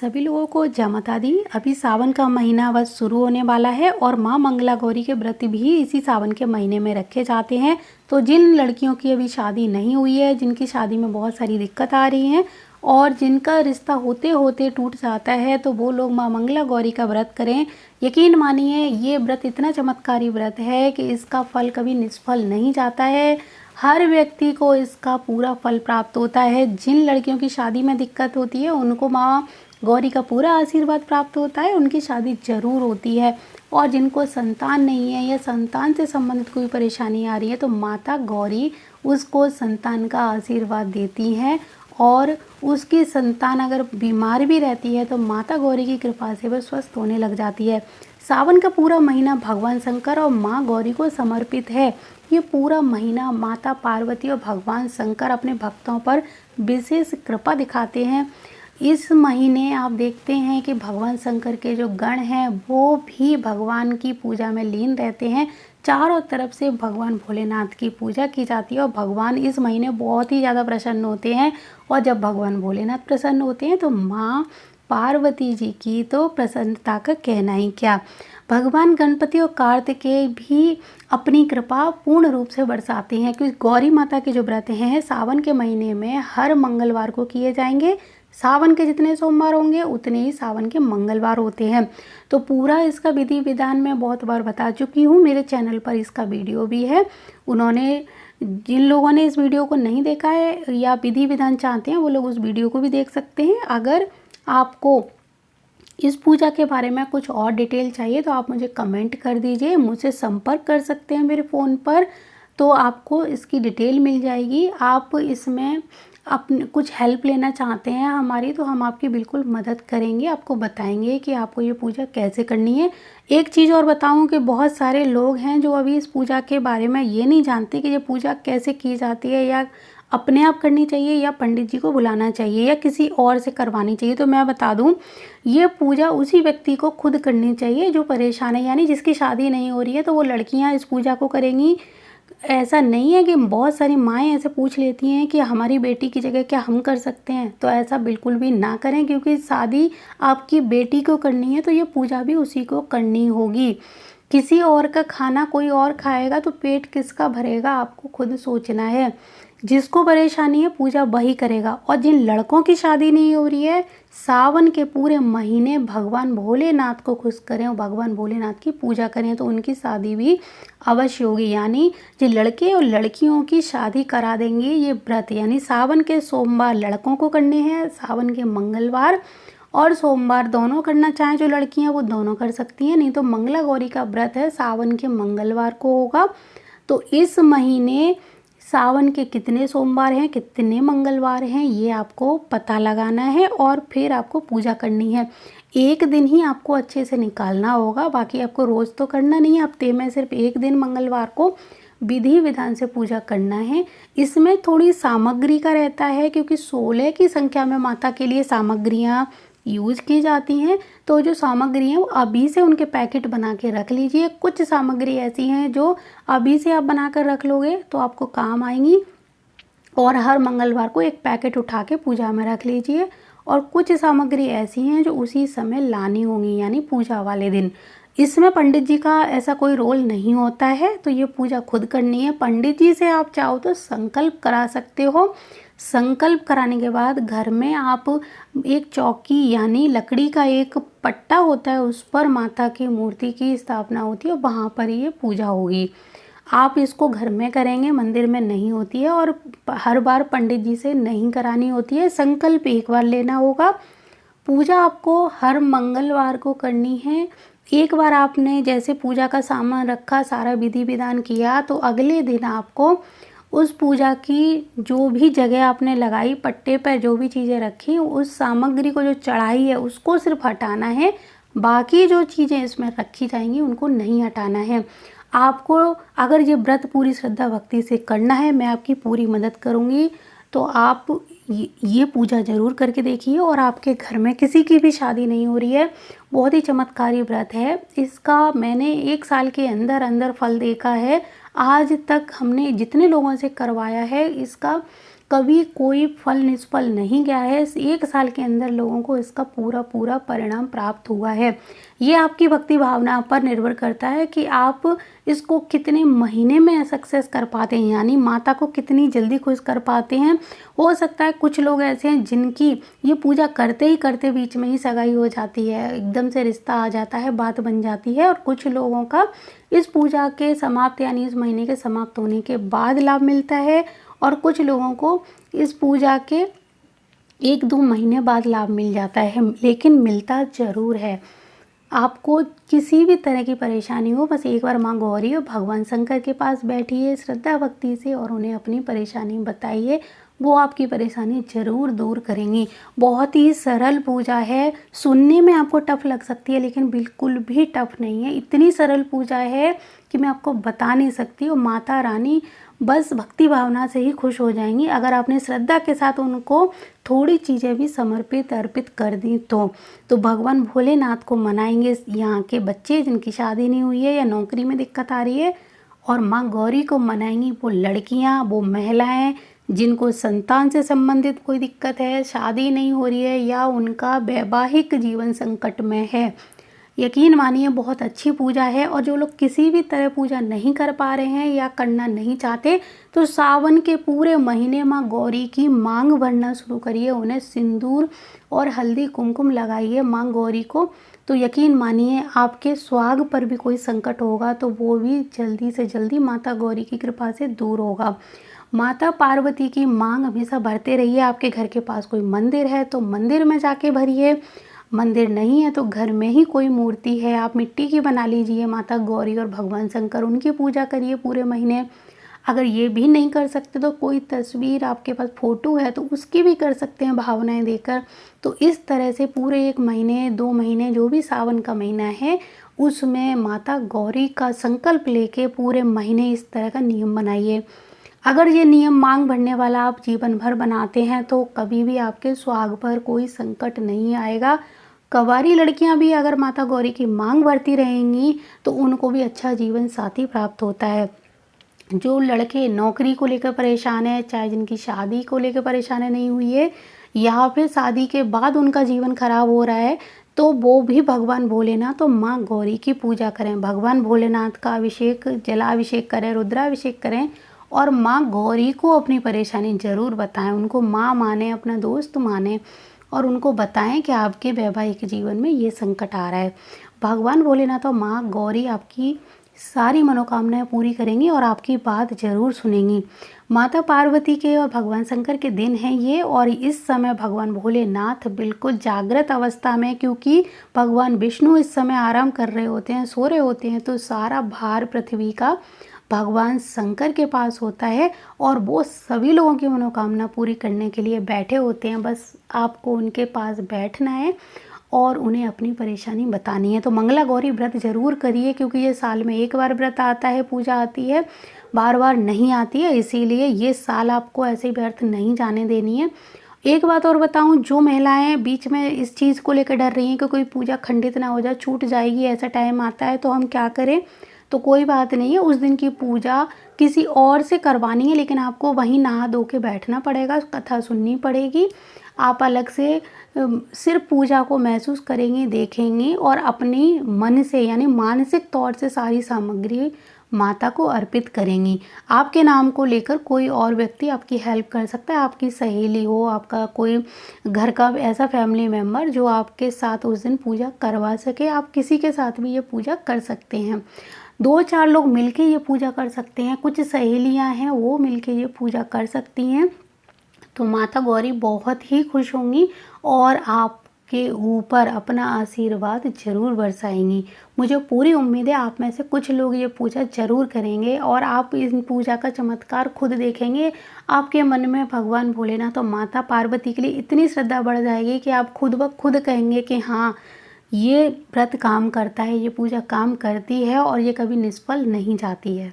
सभी लोगों को जय माता दी। अभी सावन का महीना बस शुरू होने वाला है और माँ मंगला गौरी के व्रत भी इसी सावन के महीने में रखे जाते हैं। तो जिन लड़कियों की अभी शादी नहीं हुई है, जिनकी शादी में बहुत सारी दिक्कत आ रही हैं और जिनका रिश्ता होते होते टूट जाता है, तो वो लोग माँ मंगला गौरी का व्रत करें। यकीन मानिए, ये व्रत इतना चमत्कारी व्रत है कि इसका फल कभी निष्फल नहीं जाता है। हर व्यक्ति को इसका पूरा फल प्राप्त होता है। जिन लड़कियों की शादी में दिक्कत होती है, उनको माँ गौरी का पूरा आशीर्वाद प्राप्त होता है, उनकी शादी जरूर होती है। और जिनको संतान नहीं है या संतान से संबंधित कोई परेशानी आ रही है, तो माता गौरी उसको संतान का आशीर्वाद देती हैं। और उसकी संतान अगर बीमार भी रहती है, तो माता गौरी की कृपा से वह स्वस्थ होने लग जाती है। सावन का पूरा महीना भगवान शंकर और माँ गौरी को समर्पित है। ये पूरा महीना माता पार्वती और भगवान शंकर अपने भक्तों पर विशेष कृपा दिखाते हैं। इस महीने आप देखते हैं कि भगवान शंकर के जो गण हैं, वो भी भगवान की पूजा में लीन रहते हैं। चारों तरफ से भगवान भोलेनाथ की पूजा की जाती है और भगवान इस महीने बहुत ही ज़्यादा प्रसन्न होते हैं। और जब भगवान भोलेनाथ प्रसन्न होते हैं, तो माँ पार्वती जी की तो प्रसन्नता का कहना ही क्या। भगवान गणपति और कार्तिकेय भी अपनी कृपा पूर्ण रूप से बरसाते हैं, क्योंकि गौरी माता के जो व्रत हैं सावन के महीने में हर मंगलवार को किए जाएंगे। सावन के जितने सोमवार होंगे उतने ही सावन के मंगलवार होते हैं। तो पूरा इसका विधि विधान मैं बहुत बार बता चुकी हूँ, मेरे चैनल पर इसका वीडियो भी है। जिन लोगों ने इस वीडियो को नहीं देखा है या विधि विधान चाहते हैं, वो लोग उस वीडियो को भी देख सकते हैं। अगर आपको इस पूजा के बारे में कुछ और डिटेल चाहिए, तो आप मुझे कमेंट कर दीजिए, मुझसे संपर्क कर सकते हैं मेरे फ़ोन पर, तो आपको इसकी डिटेल मिल जाएगी। आप इसमें अपने कुछ हेल्प लेना चाहते हैं हमारी, तो हम आपकी बिल्कुल मदद करेंगे, आपको बताएंगे कि आपको ये पूजा कैसे करनी है। एक चीज़ और बताऊं कि बहुत सारे लोग हैं जो अभी इस पूजा के बारे में ये नहीं जानते कि ये पूजा कैसे की जाती है, या अपने आप करनी चाहिए या पंडित जी को बुलाना चाहिए या किसी और से करवानी चाहिए। तो मैं बता दूं, ये पूजा उसी व्यक्ति को खुद करनी चाहिए जो परेशान है, यानी जिसकी शादी नहीं हो रही है, तो वो लड़कियां इस पूजा को करेंगी। ऐसा नहीं है कि बहुत सारी माएँ ऐसे पूछ लेती हैं कि हमारी बेटी की जगह क्या हम कर सकते हैं, तो ऐसा बिल्कुल भी ना करें, क्योंकि शादी आपकी बेटी को करनी है तो ये पूजा भी उसी को करनी होगी। किसी और का खाना कोई और खाएगा तो पेट किसका भरेगा, आपको खुद सोचना है। जिसको परेशानी है पूजा वही करेगा। और जिन लड़कों की शादी नहीं हो रही है, सावन के पूरे महीने भगवान भोलेनाथ को खुश करें और भगवान भोलेनाथ की पूजा करें, तो उनकी शादी भी अवश्य होगी। यानी जो लड़के और लड़कियों की शादी करा देंगे ये व्रत, यानी सावन के सोमवार लड़कों को करने हैं, सावन के मंगलवार और सोमवार दोनों करना चाहें जो लड़कियां, वो दोनों कर सकती हैं। नहीं तो मंगला गौरी का व्रत है सावन के मंगलवार को होगा। तो इस महीने सावन के कितने सोमवार हैं, कितने मंगलवार हैं, ये आपको पता लगाना है और फिर आपको पूजा करनी है। एक दिन ही आपको अच्छे से निकालना होगा, बाकी आपको रोज़ तो करना नहीं है। हफ्ते में सिर्फ एक दिन मंगलवार को विधि विधान से पूजा करना है। इसमें थोड़ी सामग्री का रहता है, क्योंकि 16 की संख्या में माता के लिए सामग्रियाँ यूज की जाती हैं। तो जो सामग्री है वो अभी से उनके पैकेट बना के रख लीजिए। कुछ सामग्री ऐसी हैं जो अभी से आप बना कर रख लोगे तो आपको काम आएंगी, और हर मंगलवार को एक पैकेट उठा के पूजा में रख लीजिए। और कुछ सामग्री ऐसी हैं जो उसी समय लानी होंगी, यानी पूजा वाले दिन। इसमें पंडित जी का ऐसा कोई रोल नहीं होता है, तो ये पूजा खुद करनी है। पंडित जी से आप चाहो तो संकल्प करा सकते हो। संकल्प कराने के बाद घर में आप एक चौकी यानी लकड़ी का एक पट्टा होता है, उस पर माता की मूर्ति की स्थापना होती है और वहाँ पर ये पूजा होगी। आप इसको घर में करेंगे, मंदिर में नहीं होती है, और हर बार पंडित जी से नहीं करानी होती है। संकल्प एक बार लेना होगा। पूजा आपको हर मंगलवार को करनी है। एक बार आपने जैसे पूजा का सामान रखा, सारा विधि विधान किया, तो अगले दिन आपको उस पूजा की जो भी जगह आपने लगाई, पट्टे पर जो भी चीज़ें रखी, उस सामग्री को जो चढ़ाई है उसको सिर्फ हटाना है। बाकी जो चीज़ें इसमें रखी जाएंगी उनको नहीं हटाना है। आपको अगर ये व्रत पूरी श्रद्धा भक्ति से करना है, मैं आपकी पूरी मदद करूँगी। तो आप ये पूजा ज़रूर करके देखिए। और आपके घर में किसी की भी शादी नहीं हो रही है, बहुत ही चमत्कारी व्रत है। इसका मैंने 1 साल के अंदर अंदर फल देखा है। आज तक हमने जितने लोगों से करवाया है, इसका कभी कोई फल निष्फल नहीं गया है। इस 1 साल के अंदर लोगों को इसका पूरा परिणाम प्राप्त हुआ है। ये आपकी भक्ति भावना पर निर्भर करता है कि आप इसको कितने महीने में सक्सेस कर पाते हैं, यानी माता को कितनी जल्दी खुश कर पाते हैं। हो सकता है कुछ लोग ऐसे हैं जिनकी ये पूजा करते ही करते बीच में ही सगाई हो जाती है, एकदम से रिश्ता आ जाता है, बात बन जाती है। और कुछ लोगों का इस पूजा के समाप्त यानी इस महीने के समाप्त होने के बाद लाभ मिलता है, और कुछ लोगों को इस पूजा के 1-2 महीने बाद लाभ मिल जाता है, लेकिन मिलता ज़रूर है। आपको किसी भी तरह की परेशानी हो, बस एक बार माँ गौरी और भगवान शंकर के पास बैठिए श्रद्धा भक्ति से और उन्हें अपनी परेशानी बताइए, वो आपकी परेशानी ज़रूर दूर करेंगी। बहुत ही सरल पूजा है, सुनने में आपको टफ लग सकती है लेकिन बिल्कुल भी टफ नहीं है। इतनी सरल पूजा है कि मैं आपको बता नहीं सकती, और माता रानी बस भक्ति भावना से ही खुश हो जाएंगी अगर आपने श्रद्धा के साथ उनको थोड़ी चीज़ें भी समर्पित अर्पित कर दी तो भगवान भोलेनाथ को मनाएंगे यहाँ के बच्चे जिनकी शादी नहीं हुई है या नौकरी में दिक्कत आ रही है, और माँ गौरी को मनाएंगी वो लड़कियाँ, वो महिलाएं जिनको संतान से संबंधित कोई दिक्कत है, शादी नहीं हो रही है या उनका वैवाहिक जीवन संकट में है। यकीन मानिए बहुत अच्छी पूजा है। और जो लोग किसी भी तरह पूजा नहीं कर पा रहे हैं या करना नहीं चाहते, तो सावन के पूरे महीने माँ गौरी की मांग भरना शुरू करिए, उन्हें सिंदूर और हल्दी कुमकुम लगाइए माँ गौरी को। तो यकीन मानिए आपके सुहाग पर भी कोई संकट होगा तो वो भी जल्दी से जल्दी माता गौरी की कृपा से दूर होगा। माता पार्वती की मांग हमेशा भरते रहिए। आपके घर के पास कोई मंदिर है तो मंदिर में जाके भरिए, मंदिर नहीं है तो घर में ही कोई मूर्ति है आप मिट्टी की बना लीजिए, माता गौरी और भगवान शंकर उनकी पूजा करिए पूरे महीने। अगर ये भी नहीं कर सकते तो कोई तस्वीर आपके पास फ़ोटो है तो उसकी भी कर सकते हैं भावनाएं देकर। तो इस तरह से पूरे 1 महीने 2 महीने जो भी सावन का महीना है उसमें माता गौरी का संकल्प लेके पूरे महीने इस तरह का नियम बनाइए। अगर ये नियम मांग भरने वाला आप जीवन भर बनाते हैं तो कभी भी आपके सुहाग पर कोई संकट नहीं आएगा। कंवारी लड़कियां भी अगर माता गौरी की मांग भरती रहेंगी तो उनको भी अच्छा जीवन साथी प्राप्त होता है। जो लड़के नौकरी को लेकर परेशान है, चाहे जिनकी शादी को लेकर परेशानी नहीं हुई है या फिर शादी के बाद उनका जीवन खराब हो रहा है, तो वो भी भगवान भोलेनाथ और माँ गौरी की पूजा करें। भगवान भोलेनाथ का अभिषेक, जलाभिषेक करें, रुद्राभिषेक करें और माँ गौरी को अपनी परेशानी ज़रूर बताएं। उनको माँ माने, अपना दोस्त माने और उनको बताएं कि आपके वैवाहिक जीवन में ये संकट आ रहा है। भगवान भोलेनाथ और माँ गौरी आपकी सारी मनोकामनाएं पूरी करेंगी और आपकी बात ज़रूर सुनेंगी। माता पार्वती के और भगवान शंकर के दिन हैं ये, और इस समय भगवान भोलेनाथ बिल्कुल जागृत अवस्था में, क्योंकि भगवान विष्णु इस समय आराम कर रहे होते हैं, सो रहे होते हैं, तो सारा भार पृथ्वी का भगवान शंकर के पास होता है और वो सभी लोगों की मनोकामना पूरी करने के लिए बैठे होते हैं। बस आपको उनके पास बैठना है और उन्हें अपनी परेशानी बतानी है। तो मंगला गौरी व्रत ज़रूर करिए, क्योंकि ये साल में एक बार व्रत आता है, पूजा आती है, बार बार नहीं आती है, इसीलिए ये साल आपको ऐसे ही व्यर्थ नहीं जाने देनी है। एक बात और बताऊं, जो महिलाएं बीच में इस चीज़ को लेकर डर रही हैं कि कोई पूजा खंडित ना हो जाए, छूट जाएगी, ऐसा टाइम आता है तो हम क्या करें, तो कोई बात नहीं है। उस दिन की पूजा किसी और से करवानी है, लेकिन आपको वहीं नहा धो के बैठना पड़ेगा, कथा सुननी पड़ेगी। आप अलग से सिर्फ पूजा को महसूस करेंगे, देखेंगे और अपनी मन से यानी मानसिक तौर से सारी सामग्री माता को अर्पित करेंगी। आपके नाम को लेकर कोई और व्यक्ति आपकी हेल्प कर सकता है, आपकी सहेली हो, आपका कोई घर का ऐसा फैमिली मेम्बर जो आपके साथ उस दिन पूजा करवा सके, आप किसी के साथ भी ये पूजा कर सकते हैं। 2-4 लोग मिलके ये पूजा कर सकते हैं, कुछ सहेलियां हैं वो मिलके ये पूजा कर सकती हैं। तो माता गौरी बहुत ही खुश होंगी और आपके ऊपर अपना आशीर्वाद जरूर बरसाएंगी। मुझे पूरी उम्मीद है आप में से कुछ लोग ये पूजा जरूर करेंगे और आप इस पूजा का चमत्कार खुद देखेंगे। आपके मन में भगवान भोलेनाथ और माता पार्वती के लिए इतनी श्रद्धा बढ़ जाएगी कि आप खुद ब खुद कहेंगे कि हाँ, ये व्रत काम करता है, ये पूजा काम करती है और ये कभी निष्फल नहीं जाती है।